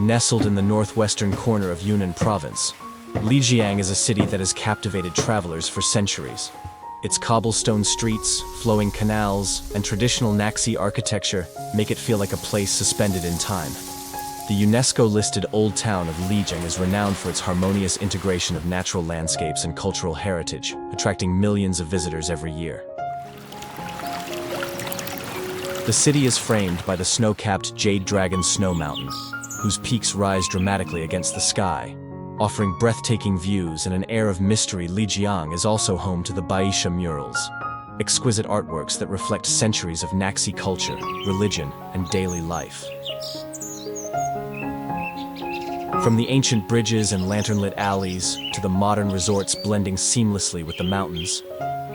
Nestled in the northwestern corner of Yunnan Province, Lijiang is a city that has captivated travelers for centuries. Its cobblestone streets, flowing canals, and traditional Naxi architecture make it feel like a place suspended in time. The UNESCO-listed Old Town of Lijiang is renowned for its harmonious integration of natural landscapes and cultural heritage, attracting millions of visitors every year. The city is framed by the snow-capped Jade Dragon Snow Mountain, whose peaks rise dramatically against the sky, offering breathtaking views and an air of mystery. Lijiang is also home to the Baisha murals, exquisite artworks that reflect centuries of Naxi culture, religion, and daily life. From the ancient bridges and lantern-lit alleys to the modern resorts blending seamlessly with the mountains,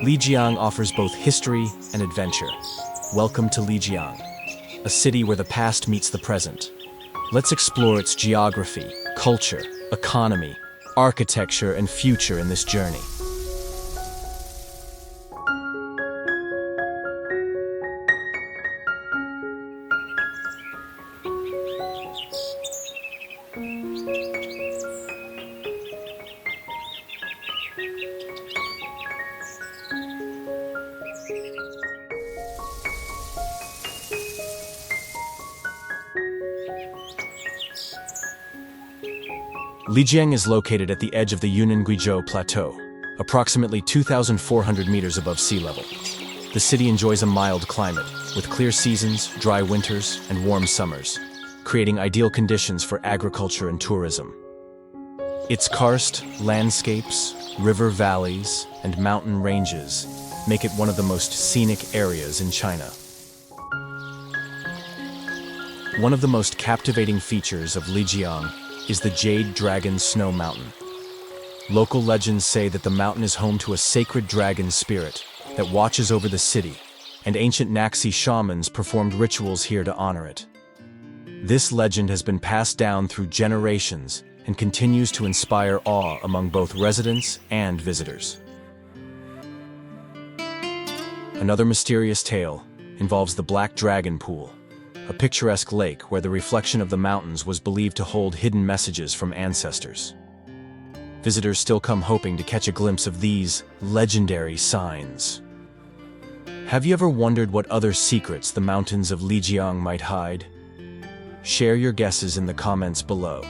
Lijiang offers both history and adventure. Welcome to Lijiang, a city where the past meets the present. Let's explore its geography, culture, economy, architecture, and future in this journey. Lijiang is located at the edge of the Yunnan Plateau, approximately 2,400 meters above sea level. The city enjoys a mild climate, with clear seasons, dry winters, and warm summers, creating ideal conditions for agriculture and tourism. Its karst, landscapes, river valleys, and mountain ranges make it one of the most scenic areas in China. One of the most captivating features of Lijiang is the Jade Dragon Snow Mountain. Local legends say that the mountain is home to a sacred dragon spirit that watches over the city, and ancient Naxi shamans performed rituals here to honor it. This legend has been passed down through generations and continues to inspire awe among both residents and visitors. Another mysterious tale involves the Black Dragon Pool, a picturesque lake where the reflection of the mountains was believed to hold hidden messages from ancestors. Visitors still come hoping to catch a glimpse of these legendary signs. Have you ever wondered what other secrets the mountains of Lijiang might hide? Share your guesses in the comments below.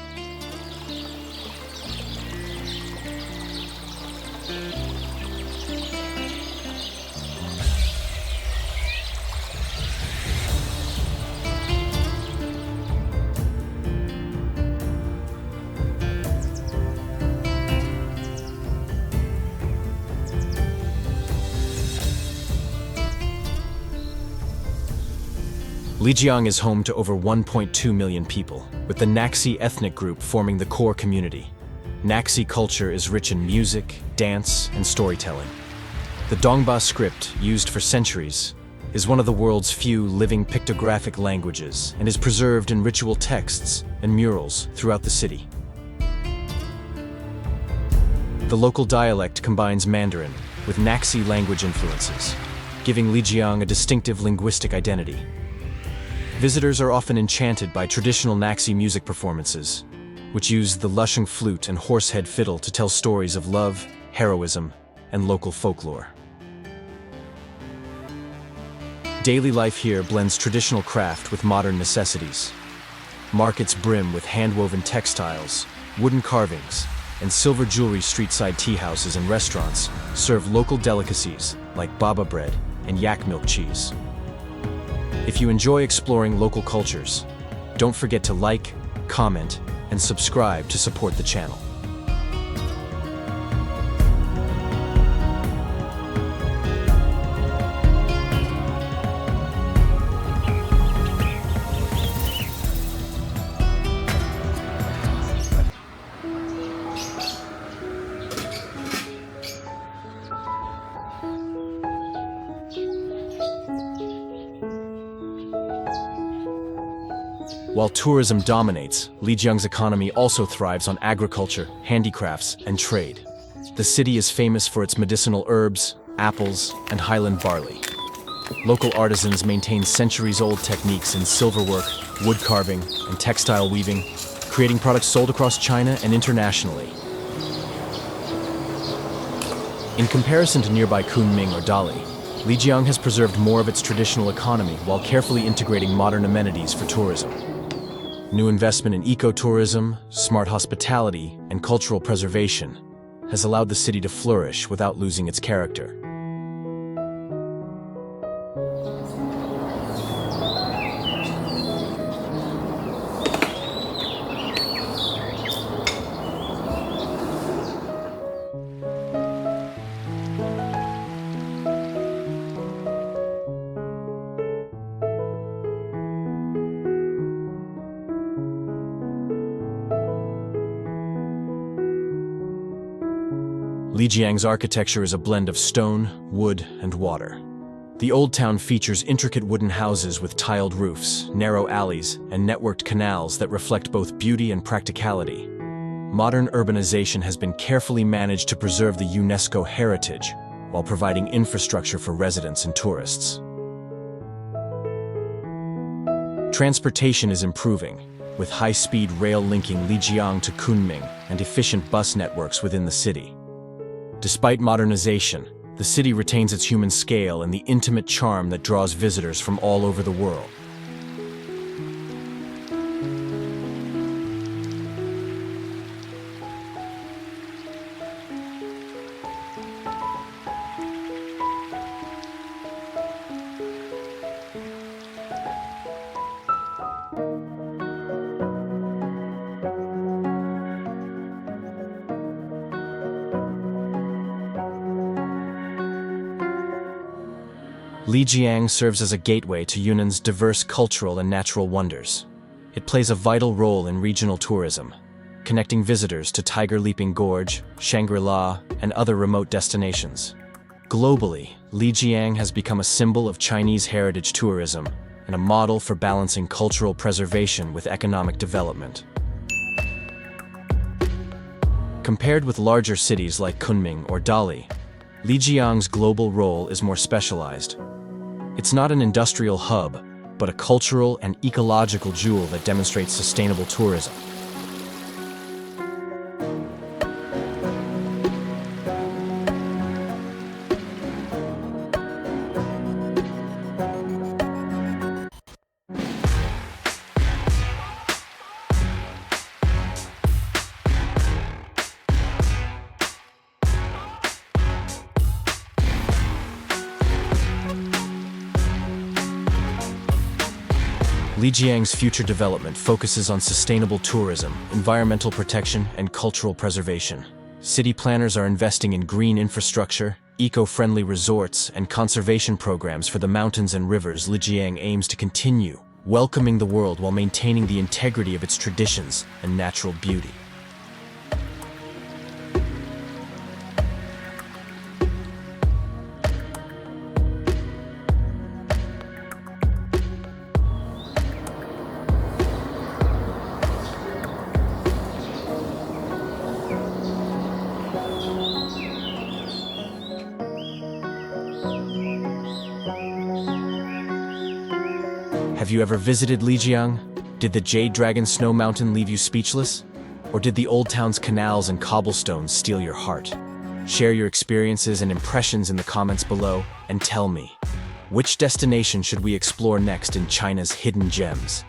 Lijiang is home to over 1.2 million people, with the Naxi ethnic group forming the core community. Naxi culture is rich in music, dance, and storytelling. The Dongba script, used for centuries, is one of the world's few living pictographic languages and is preserved in ritual texts and murals throughout the city. The local dialect combines Mandarin with Naxi language influences, giving Lijiang a distinctive linguistic identity. Visitors are often enchanted by traditional Naxi music performances, which use the Lijiang flute and horsehead fiddle to tell stories of love, heroism, and local folklore. Daily life here blends traditional craft with modern necessities. Markets brim with hand-woven textiles, wooden carvings, and silver jewelry. Street-side tea houses and restaurants serve local delicacies like baba bread and yak milk cheese. If you enjoy exploring local cultures, don't forget to like, comment, and subscribe to support the channel. While tourism dominates, Lijiang's economy also thrives on agriculture, handicrafts, and trade. The city is famous for its medicinal herbs, apples, and highland barley. Local artisans maintain centuries-old techniques in silverwork, wood carving, and textile weaving, creating products sold across China and internationally. In comparison to nearby Kunming or Dali, Lijiang has preserved more of its traditional economy while carefully integrating modern amenities for tourism. New investment in ecotourism, smart hospitality, and cultural preservation has allowed the city to flourish without losing its character. Lijiang's architecture is a blend of stone, wood, and water. The Old Town features intricate wooden houses with tiled roofs, narrow alleys, and networked canals that reflect both beauty and practicality. Modern urbanization has been carefully managed to preserve the UNESCO heritage while providing infrastructure for residents and tourists. Transportation is improving, with high-speed rail linking Lijiang to Kunming and efficient bus networks within the city. Despite modernization, the city retains its human scale and the intimate charm that draws visitors from all over the world. Lijiang serves as a gateway to Yunnan's diverse cultural and natural wonders. It plays a vital role in regional tourism, connecting visitors to Tiger Leaping Gorge, Shangri-La, and other remote destinations. Globally, Lijiang has become a symbol of Chinese heritage tourism and a model for balancing cultural preservation with economic development. Compared with larger cities like Kunming or Dali, Lijiang's global role is more specialized. It's not an industrial hub, but a cultural and ecological jewel that demonstrates sustainable tourism. Lijiang's future development focuses on sustainable tourism, environmental protection, and cultural preservation. City planners are investing in green infrastructure, eco-friendly resorts, and conservation programs for the mountains and rivers. Lijiang aims to continue welcoming the world while maintaining the integrity of its traditions and natural beauty. Have you ever visited Lijiang? Did the Jade Dragon Snow Mountain leave you speechless? Or did the Old Town's canals and cobblestones steal your heart? Share your experiences and impressions in the comments below and tell me, which destination should we explore next in China's hidden gems?